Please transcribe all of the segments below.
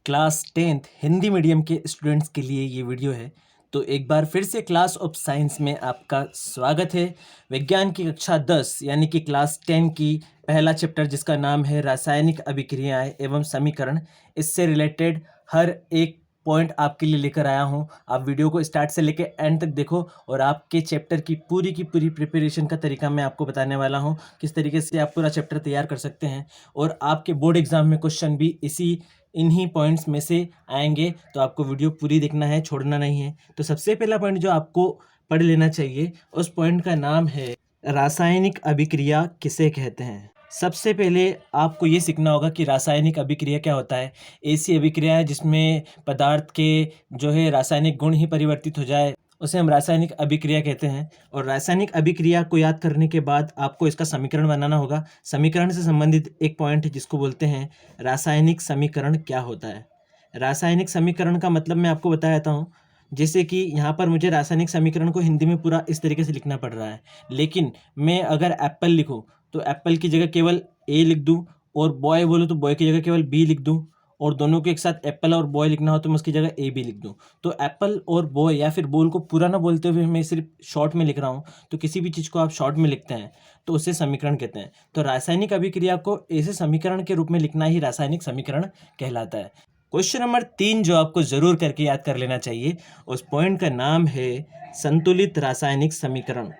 Class 10th Hindi medium के students के लिए ये वीडियो है। तो एक बार फिर से क्लास ऑफ साइंस में आपका स्वागत है। विज्ञान की कक्षा 10 यानी कि क्लास 10 की पहला चैप्टर जिसका नाम है रासायनिक अभिक्रियाएं एवं समीकरण, इससे रिलेटेड हर एक पॉइंट आपके लिए लेकर आया हूँ। आप वीडियो को स्टार्ट से लेकर एंड तक देखो और आपके चैप्टर की पूरी प्रिपरेशन का तरीका मैं आपको बताने वाला हूँ, किस तरीके से आप पूरा चैप्टर तैयार कर सकते हैं। और आपके बोर्ड एग्जाम में क्वेश्चन भी इन्हीं पॉइंट्स में से आएंगे, तो आपको वीडियो पूरी देखना है, छोड़ना नहीं है। तो सबसे पहला पॉइंट जो आपको पढ़ लेना चाहिए, उस पॉइंट का नाम है रासायनिक अभिक्रिया किसे कहते हैं। सबसे पहले आपको ये सीखना होगा कि रासायनिक अभिक्रिया क्या होता है। ऐसी अभिक्रिया है जिसमें पदार्थ के जो है रासायनिक गुण ही परिवर्तित हो जाए, उसे हम रासायनिक अभिक्रिया कहते हैं। और रासायनिक अभिक्रिया को याद करने के बाद आपको इसका समीकरण बनाना होगा। समीकरण से संबंधित एक पॉइंट है जिसको बोलते हैं रासायनिक समीकरण क्या होता है। रासायनिक समीकरण का मतलब मैं आपको बता देता हूँ। जैसे कि यहाँ पर मुझे रासायनिक समीकरण को हिंदी में पूरा इस तरीके से लिखना पड़ रहा है, लेकिन मैं अगर एप्पल लिखूँ तो एप्पल की जगह केवल ए लिख दूँ, और बॉय बोलूँ तो बॉय की जगह केवल बी लिख दूँ, और दोनों के एक साथ एप्पल और बॉय लिखना हो तो मैं उसकी जगह ए बी लिख दूँ। तो एप्पल और बॉय या फिर बोल को पूरा ना बोलते हुए मैं सिर्फ शॉर्ट में लिख रहा हूँ, तो किसी भी चीज़ को आप शॉर्ट में लिखते हैं तो उसे समीकरण कहते हैं। तो रासायनिक अभिक्रिया को ऐसे समीकरण के रूप में लिखना ही रासायनिक समीकरण कहलाता है। क्वेश्चन नंबर 3 जो आपको जरूर करके याद कर लेना चाहिए, उस पॉइंट का नाम है संतुलित रासायनिक समीकरण।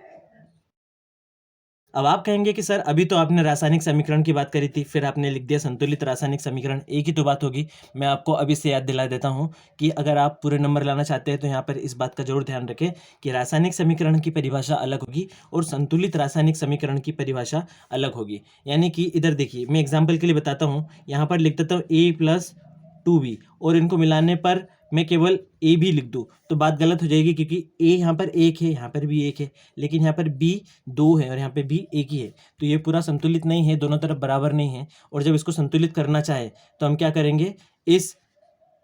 अब आप कहेंगे कि सर अभी तो आपने रासायनिक समीकरण की बात करी थी, फिर आपने लिख दिया संतुलित रासायनिक समीकरण, एक ही तो बात होगी। मैं आपको अभी से याद दिला देता हूं कि अगर आप पूरे नंबर लाना चाहते हैं तो यहाँ पर इस बात का जरूर ध्यान रखें कि रासायनिक समीकरण की परिभाषा अलग होगी और संतुलित रासायनिक समीकरण की परिभाषा अलग होगी। यानी कि इधर देखिए, मैं एग्जाम्पल के लिए बताता हूँ। यहाँ पर लिख देता हूँ a+2b, और इनको मिलाने पर मैं केवल ए भी लिख दूँ तो बात गलत हो जाएगी, क्योंकि ए यहाँ पर एक है, यहाँ पर भी एक है, लेकिन यहाँ पर बी 2 है और यहाँ पे बी एक ही है। तो ये पूरा संतुलित नहीं है, दोनों तरफ बराबर नहीं है। और जब इसको संतुलित करना चाहे तो हम क्या करेंगे, इस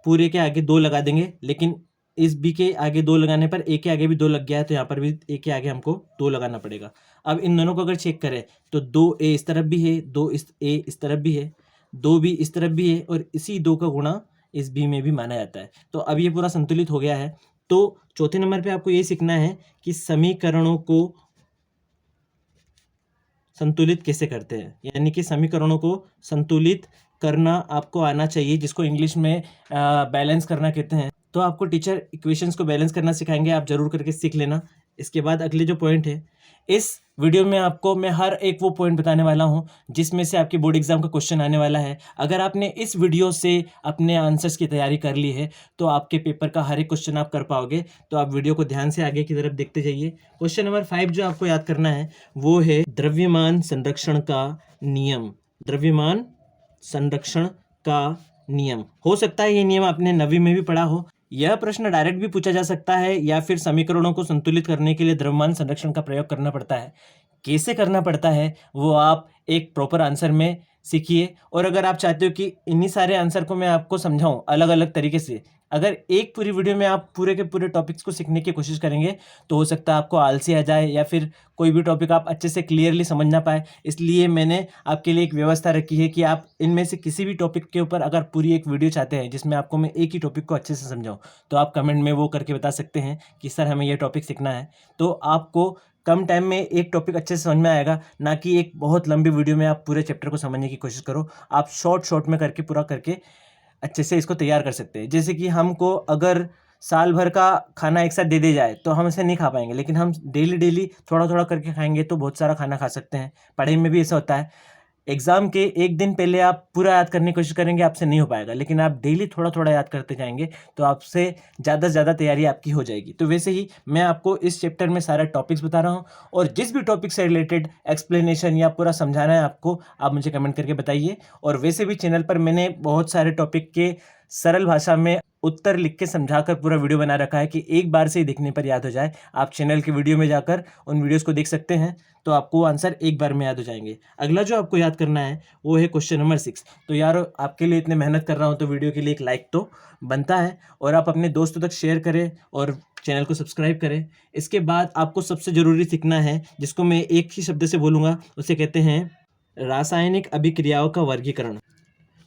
पूरे के आगे 2 लगा देंगे, लेकिन इस बी के आगे 2 लगाने पर ए के आगे भी 2 लग गया है, तो यहाँ पर भी ए के आगे हमको 2 लगाना पड़ेगा। अब इन दोनों को अगर चेक करें तो 2a इस तरफ भी है, 2a इस तरफ भी है, 2b इस तरफ भी है, और इसी 2 का गुणा इस बी में भी माना जाता है। तो अब ये पूरा संतुलित हो गया है। तो चौथे नंबर पे आपको ये सीखना है कि समीकरणों को संतुलित कैसे करते हैं, यानी कि समीकरणों को संतुलित करना आपको आना चाहिए, जिसको इंग्लिश में बैलेंस करना कहते हैं। तो आपको टीचर इक्वेशंस को बैलेंस करना सिखाएंगे, आप जरूर करके सीख लेना। इसके बाद अगले जो पॉइंट है, इस वीडियो में आपको मैं हर एक वो पॉइंट बताने वाला हूं जिसमें से आपके बोर्ड एग्जाम का क्वेश्चन आने वाला है। अगर आपने इस वीडियो से अपने आंसर्स की तैयारी कर ली है तो आपके पेपर का हर एक क्वेश्चन आप कर पाओगे। तो आप वीडियो को ध्यान से आगे की तरफ देखते जाइए। क्वेश्चन नंबर 5 जो आपको याद करना है वो है द्रव्यमान संरक्षण का नियम। द्रव्यमान संरक्षण का नियम, हो सकता है ये नियम आपने 9वीं में भी पढ़ा हो। यह प्रश्न डायरेक्ट भी पूछा जा सकता है, या फिर समीकरणों को संतुलित करने के लिए द्रव्यमान संरक्षण का प्रयोग करना पड़ता है। कैसे करना पड़ता है वो आप एक प्रॉपर आंसर में सीखिए। और अगर आप चाहते हो कि इन्हीं सारे आंसर को मैं आपको समझाऊं अलग अलग तरीके से, अगर एक पूरी वीडियो में आप पूरे के पूरे टॉपिक्स को सीखने की कोशिश करेंगे तो हो सकता है आपको आलसी आ जाए, या फिर कोई भी टॉपिक आप अच्छे से क्लियरली समझ ना पाए। इसलिए मैंने आपके लिए एक व्यवस्था रखी है कि आप इनमें से किसी भी टॉपिक के ऊपर अगर पूरी एक वीडियो चाहते हैं जिसमें आपको मैं एक ही टॉपिक को अच्छे से समझाऊं, तो आप कमेंट में वो करके बता सकते हैं कि सर हमें ये टॉपिक सीखना है। तो आपको कम टाइम में एक टॉपिक अच्छे से समझ में आएगा, ना कि एक बहुत लंबी वीडियो में आप पूरे चैप्टर को समझने की कोशिश करो। आप शॉर्ट में करके पूरा करके अच्छे से इसको तैयार कर सकते हैं। जैसे कि हमको अगर साल भर का खाना एक साथ दे दिया जाए तो हम इसे नहीं खा पाएंगे, लेकिन हम डेली थोड़ा करके खाएंगे तो बहुत सारा खाना खा सकते हैं। पढ़ाई में भी ऐसा होता है, एग्जाम के एक दिन पहले आप पूरा याद करने की कोशिश करेंगे, आपसे नहीं हो पाएगा, लेकिन आप डेली थोड़ा याद करते जाएंगे तो आपसे ज़्यादा से ज़्यादा तैयारी आपकी हो जाएगी। तो वैसे ही मैं आपको इस चैप्टर में सारे टॉपिक्स बता रहा हूँ, और जिस भी टॉपिक से रिलेटेड एक्सप्लेनेशन या पूरा समझाना है आपको, आप मुझे कमेंट करके बताइए। और वैसे भी चैनल पर मैंने बहुत सारे टॉपिक के सरल भाषा में उत्तर लिख के समझाकर पूरा वीडियो बना रखा है कि एक बार से ही देखने पर याद हो जाए। आप चैनल के वीडियो में जाकर उन वीडियोस को देख सकते हैं, तो आपको आंसर एक बार में याद हो जाएंगे। अगला जो आपको याद करना है वो है क्वेश्चन नंबर 6। तो यार आपके लिए इतने मेहनत कर रहा हूँ तो वीडियो के लिए एक लाइक तो बनता है, और आप अपने दोस्तों तक शेयर करें और चैनल को सब्सक्राइब करें। इसके बाद आपको सबसे ज़रूरी सीखना है, जिसको मैं एक ही शब्द से बोलूँगा, उसे कहते हैं रासायनिक अभिक्रियाओं का वर्गीकरण।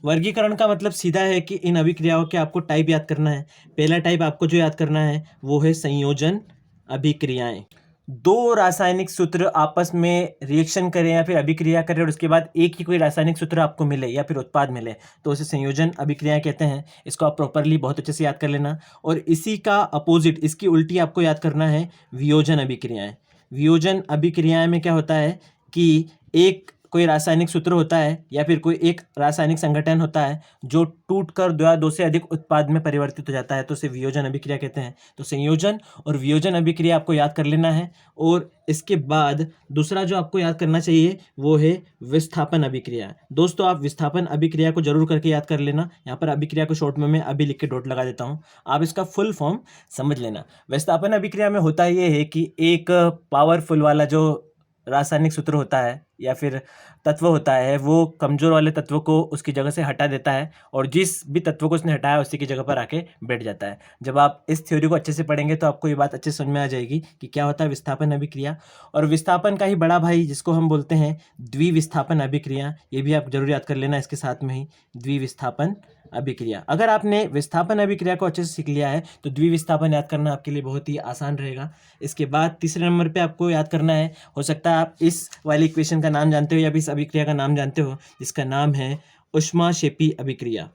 वर्गीकरण का मतलब सीधा है कि इन अभिक्रियाओं के आपको टाइप याद करना है। पहला टाइप आपको जो याद करना है वो है संयोजन अभिक्रियाएं। दो रासायनिक सूत्र आपस में रिएक्शन करें या फिर अभिक्रिया करें और उसके बाद एक ही कोई रासायनिक सूत्र आपको मिले या फिर उत्पाद मिले तो उसे संयोजन अभिक्रियाएं कहते हैं। इसको आप प्रॉपरली बहुत अच्छे से याद कर लेना। और इसी का अपोजिट, इसकी उल्टी आपको याद करना है वियोजन अभिक्रियाएं। वियोजन अभिक्रियाएं में क्या होता है कि एक कोई रासायनिक सूत्र होता है या फिर कोई एक रासायनिक संगठन होता है जो टूटकर दो से अधिक उत्पाद में परिवर्तित हो जाता है, तो उसे वियोजन अभिक्रिया कहते हैं। तो संयोजन और वियोजन अभिक्रिया आपको याद कर लेना है। और इसके बाद दूसरा जो आपको याद करना चाहिए वो है विस्थापन अभिक्रिया। दोस्तों आप विस्थापन अभिक्रिया को जरूर करके याद कर लेना। यहाँ पर अभिक्रिया को शॉर्ट में मैं अभी लिख के डॉट लगा देता हूँ, आप इसका फुल फॉर्म समझ लेना। विस्थापन अभिक्रिया में होता ये है कि एक पावरफुल वाला जो रासायनिक सूत्र होता है या फिर तत्व होता है वो कमजोर वाले तत्व को उसकी जगह से हटा देता है और जिस भी तत्व को उसने हटाया उसी की जगह पर आके बैठ जाता है। जब आप इस थ्योरी को अच्छे से पढ़ेंगे तो आपको ये बात अच्छे से समझ में आ जाएगी कि क्या होता है विस्थापन अभिक्रिया। और विस्थापन का ही बड़ा भाई जिसको हम बोलते हैं द्विविस्थापन अभिक्रिया, ये भी आप जरूर याद कर लेना इसके साथ में ही, द्विविस्थापन अभिक्रिया। अगर आपने विस्थापन अभिक्रिया को अच्छे से सीख लिया है तो द्विविस्थापन याद करना आपके लिए बहुत ही आसान रहेगा। इसके बाद तीसरे नंबर पे आपको याद करना है, हो सकता है आप इस वाली इक्वेशन का नाम जानते हो या फिर इस अभिक्रिया का नाम जानते हो, जिसका नाम है ऊष्माक्षेपी अभिक्रिया।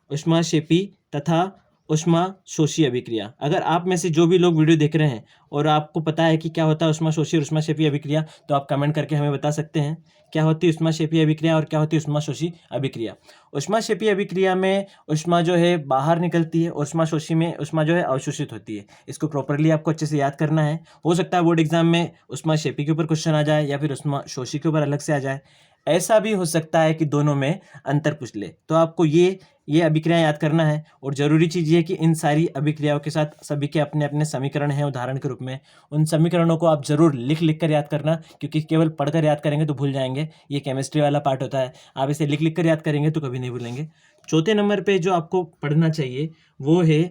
ऊष्माक्षेपी तथा ऊष्माशोषी अभिक्रिया। अगर आप में से जो भी लोग वीडियो देख रहे हैं और आपको पता है कि क्या होता है ऊष्माशोषी और ऊष्माक्षेपी अभिक्रिया तो आप कमेंट करके हमें बता सकते हैं क्या होती है ऊष्माक्षेपी अभिक्रिया और क्या होती है ऊष्माशोषी अभिक्रिया। ऊष्माक्षेपी अभिक्रिया में ऊष्मा जो है बाहर निकलती है, ऊष्माशोषी में ऊष्मा जो है अवशोषित होती है। इसको प्रॉपरली आपको अच्छे से याद करना है। हो सकता है बोर्ड एग्जाम में ऊष्माक्षेपी के ऊपर क्वेश्चन आ जाए या फिर ऊष्माशोषी के ऊपर अलग से आ जाए, ऐसा भी हो सकता है कि दोनों में अंतर पूछ ले। तो आपको ये अभिक्रियाएं याद करना है। और ज़रूरी चीज़ ये है कि इन सारी अभिक्रियाओं के साथ सभी के अपने अपने समीकरण हैं उदाहरण के रूप में। उन समीकरणों को आप ज़रूर लिख कर याद करना, क्योंकि केवल पढ़कर याद करेंगे तो भूल जाएंगे। ये केमिस्ट्री वाला पार्ट होता है, आप इसे लिख कर याद करेंगे तो कभी नहीं भूलेंगे। चौथे नंबर पर जो आपको पढ़ना चाहिए वो है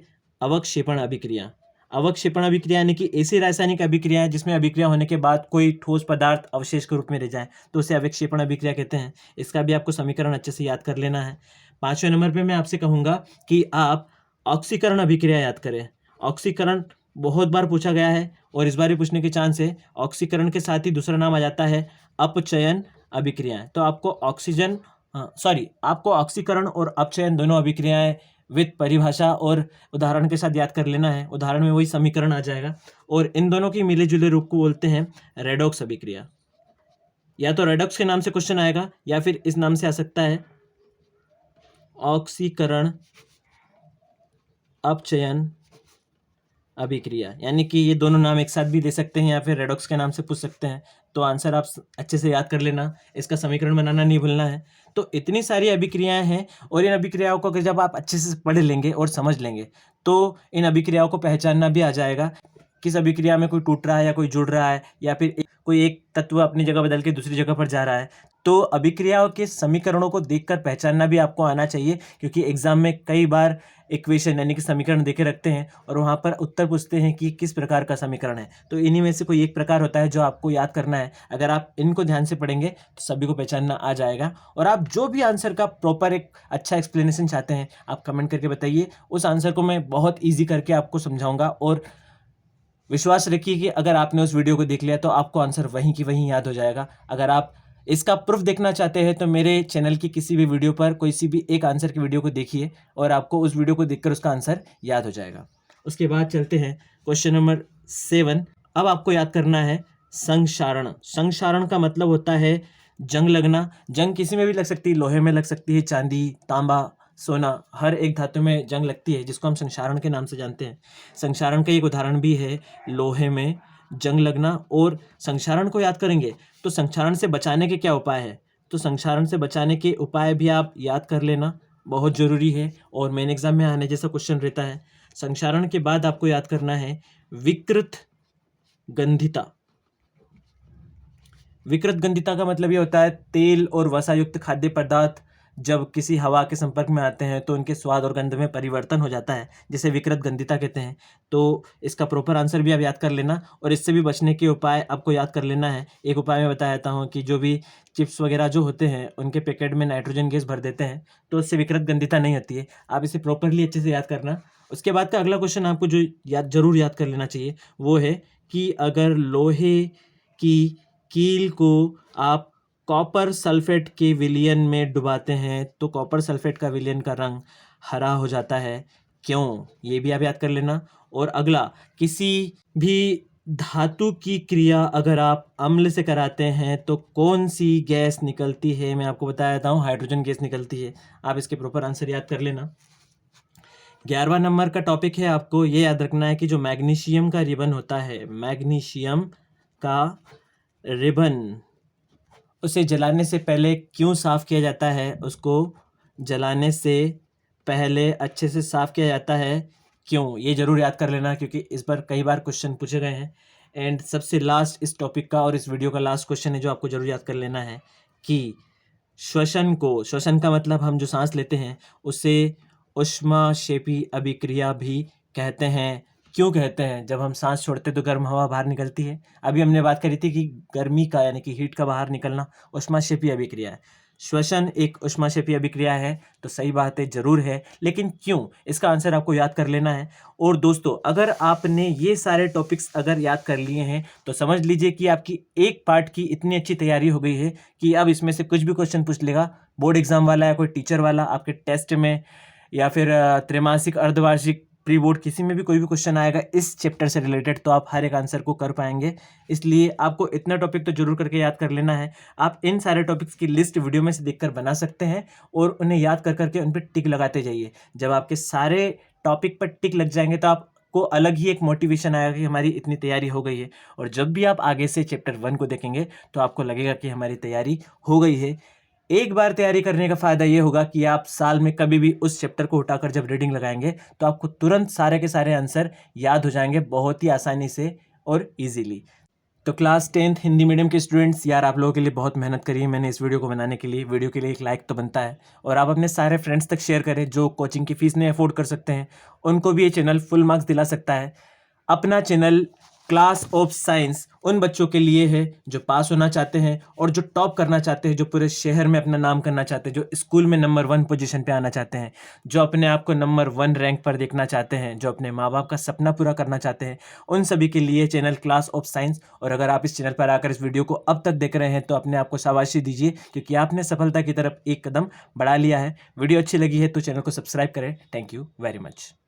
अवक्षेपण अभिक्रिया। अवक्षेपण अभिक्रिया यानी कि ऐसी रासायनिक अभिक्रिया है जिसमें अभिक्रिया होने के बाद कोई ठोस पदार्थ अवशेष के रूप में रह जाए तो उसे अवक्षेपण अभिक्रिया कहते हैं। इसका भी आपको समीकरण अच्छे से याद कर लेना है। पांचवें नंबर पे मैं आपसे कहूँगा कि आप ऑक्सीकरण अभिक्रिया याद करें। ऑक्सीकरण बहुत बार पूछा गया है और इस बार भी पूछने के चांस है। ऑक्सीकरण के साथ ही दूसरा नाम आ जाता है अपचयन अभिक्रियाएं। तो आपको आपको ऑक्सीकरण और अपचयन दोनों अभिक्रियाएं विद परिभाषा और उदाहरण के साथ याद कर लेना है। उदाहरण में वही समीकरण आ जाएगा और इन दोनों की मिले जुले रूप को बोलते हैं रेडॉक्स अभिक्रिया। या तो रेडॉक्स के नाम से क्वेश्चन आएगा या फिर इस नाम से आ सकता है ऑक्सीकरण अपचयन अभिक्रिया, यानी कि ये दोनों नाम एक साथ भी दे सकते हैं या फिर रेडॉक्स के नाम से पूछ सकते हैं। तो आंसर आप अच्छे से याद कर लेना, इसका समीकरण बनाना नहीं भूलना है। तो इतनी सारी अभिक्रियाएं हैं और इन अभिक्रियाओं को अगर जब आप अच्छे से पढ़ लेंगे और समझ लेंगे तो इन अभिक्रियाओं को पहचानना भी आ जाएगा। किस अभिक्रिया में कोई टूट रहा है या कोई जुड़ रहा है या फिर कोई एक तत्व अपनी जगह बदल के दूसरी जगह पर जा रहा है। तो अभिक्रियाओं के समीकरणों को देखकर पहचानना भी आपको आना चाहिए, क्योंकि एग्जाम में कई बार इक्वेशन यानी कि समीकरण देके रखते हैं और वहाँ पर उत्तर पूछते हैं कि किस प्रकार का समीकरण है। तो इन्हीं में से कोई एक प्रकार होता है जो आपको याद करना है। अगर आप इनको ध्यान से पढ़ेंगे तो सभी को पहचानना आ जाएगा। और आप जो भी आंसर का प्रॉपर एक अच्छा एक्सप्लेनेशन चाहते हैं आप कमेंट करके बताइए, उस आंसर को मैं बहुत ईजी करके आपको समझाऊंगा। और विश्वास रखिए कि अगर आपने उस वीडियो को देख लिया तो आपको आंसर वहीं की वहीं याद हो जाएगा। अगर आप इसका प्रूफ देखना चाहते हैं तो मेरे चैनल की किसी भी वीडियो पर कोई सी भी एक आंसर की वीडियो को देखिए और आपको उस वीडियो को देखकर उसका आंसर याद हो जाएगा। उसके बाद चलते हैं क्वेश्चन नंबर 7। अब आपको याद करना है संक्षारण। संक्षारण का मतलब होता है जंग लगना। जंग किसी में भी लग सकती है, लोहे में लग सकती है, चांदी, तांबा, सोना, हर एक धातु में जंग लगती है जिसको हम संक्षारण के नाम से जानते हैं। संक्षारण का एक उदाहरण भी है लोहे में जंग लगना। और संक्षारण को याद करेंगे तो संक्षारण से बचाने के क्या उपाय है, तो संक्षारण से बचाने के उपाय भी आप याद कर लेना, बहुत ज़रूरी है और मेन एग्जाम में आने जैसा क्वेश्चन रहता है। संक्षारण के बाद आपको याद करना है विकृत गंधिता। विकृत गंधिता का मतलब ये होता है तेल और वसा युक्त खाद्य पदार्थ जब किसी हवा के संपर्क में आते हैं तो उनके स्वाद और गंध में परिवर्तन हो जाता है, जिसे विकृत गंधिता कहते हैं। तो इसका प्रॉपर आंसर भी आप याद कर लेना और इससे भी बचने के उपाय आपको याद कर लेना है। एक उपाय मैं बता देता हूँ कि जो भी चिप्स वगैरह जो होते हैं उनके पैकेट में नाइट्रोजन गैस भर देते हैं, तो उससे विकृत गंधिता नहीं होती है। आप इसे प्रॉपरली अच्छे से याद करना। उसके बाद का अगला क्वेश्चन आपको जो जरूर याद कर लेना चाहिए वो है कि अगर लोहे की कील को आप कॉपर सल्फेट के विलयन में डुबाते हैं तो कॉपर सल्फेट का विलयन का रंग हरा हो जाता है, क्यों? ये भी आप याद कर लेना। और अगला, किसी भी धातु की क्रिया अगर आप अम्ल से कराते हैं तो कौन सी गैस निकलती है? मैं आपको बता देता हूँ, हाइड्रोजन गैस निकलती है। आप इसके प्रॉपर आंसर याद कर लेना। 11वां नंबर का टॉपिक है, आपको ये याद रखना है कि जो मैग्नीशियम का रिबन होता है, मैग्नीशियम का रिबन, उसे जलाने से पहले क्यों साफ़ किया जाता है? उसको जलाने से पहले अच्छे से साफ़ किया जाता है, क्यों? ये ज़रूर याद कर लेना क्योंकि इस पर कई बार क्वेश्चन पूछे गए हैं। एंड सबसे लास्ट इस टॉपिक का और इस वीडियो का लास्ट क्वेश्चन है जो आपको ज़रूर याद कर लेना है कि श्वसन का मतलब हम जो सांस लेते हैं उसे ऊष्माक्षेपी अभिक्रिया भी कहते हैं। क्यों कहते हैं? जब हम सांस छोड़ते हैं तो गर्म हवा बाहर निकलती है। अभी हमने बात करी थी कि गर्मी का यानी कि हीट का बाहर निकलना ऊष्माक्षेपी अभिक्रिया है। श्वसन एक ऊष्माक्षेपी अभिक्रिया है, तो सही बात है, जरूर है, लेकिन क्यों? इसका आंसर आपको याद कर लेना है। और दोस्तों, अगर आपने ये सारे टॉपिक्स अगर याद कर लिए हैं तो समझ लीजिए कि आपकी एक पार्ट की इतनी अच्छी तैयारी हो गई है कि अब इसमें से कुछ भी क्वेश्चन पूछ लेगा, बोर्ड एग्जाम वाला या कोई टीचर वाला आपके टेस्ट में या फिर त्रैमासिक, अर्धवार्षिक, प्री बोर्ड, किसी में भी कोई भी क्वेश्चन आएगा इस चैप्टर से रिलेटेड तो आप हर एक आंसर को कर पाएंगे। इसलिए आपको इतना टॉपिक तो जरूर करके याद कर लेना है। आप इन सारे टॉपिक्स की लिस्ट वीडियो में से देखकर बना सकते हैं और उन्हें याद कर करके उन पर टिक लगाते जाइए। जब आपके सारे टॉपिक पर टिक लग जाएंगे तो आपको अलग ही एक मोटिवेशन आएगा कि हमारी इतनी तैयारी हो गई है। और जब भी आप आगे से चैप्टर 1 को देखेंगे तो आपको लगेगा कि हमारी तैयारी हो गई है। एक बार तैयारी करने का फ़ायदा ये होगा कि आप साल में कभी भी उस चैप्टर को उठाकर जब रीडिंग लगाएंगे तो आपको तुरंत सारे के सारे आंसर याद हो जाएंगे बहुत ही आसानी से और इजीली। तो क्लास 10th हिंदी मीडियम के स्टूडेंट्स, यार आप लोगों के लिए बहुत मेहनत करी है मैंने इस वीडियो को बनाने के लिए। वीडियो के लिए एक लाइक तो बनता है और आप अपने सारे फ्रेंड्स तक शेयर करें जो कोचिंग की फ़ीस नहीं अफोर्ड कर सकते हैं, उनको भी ये चैनल फुल मार्क्स दिला सकता है। अपना चैनल क्लास ऑफ साइंस उन बच्चों के लिए है जो पास होना चाहते हैं और जो टॉप करना चाहते हैं, जो पूरे शहर में अपना नाम करना चाहते हैं, जो स्कूल में नंबर 1 पोजीशन पे आना चाहते हैं, जो अपने आप को नंबर 1 रैंक पर देखना चाहते हैं, जो अपने माँ बाप का सपना पूरा करना चाहते हैं, उन सभी के लिए चैनल क्लास ऑफ साइंस। और अगर आप इस चैनल पर आकर इस वीडियो को अब तक देख रहे हैं तो अपने आप को शाबाशी दीजिए क्योंकि आपने सफलता की तरफ एक कदम बढ़ा लिया है। वीडियो अच्छी लगी है तो चैनल को सब्सक्राइब करें। Thank you very much.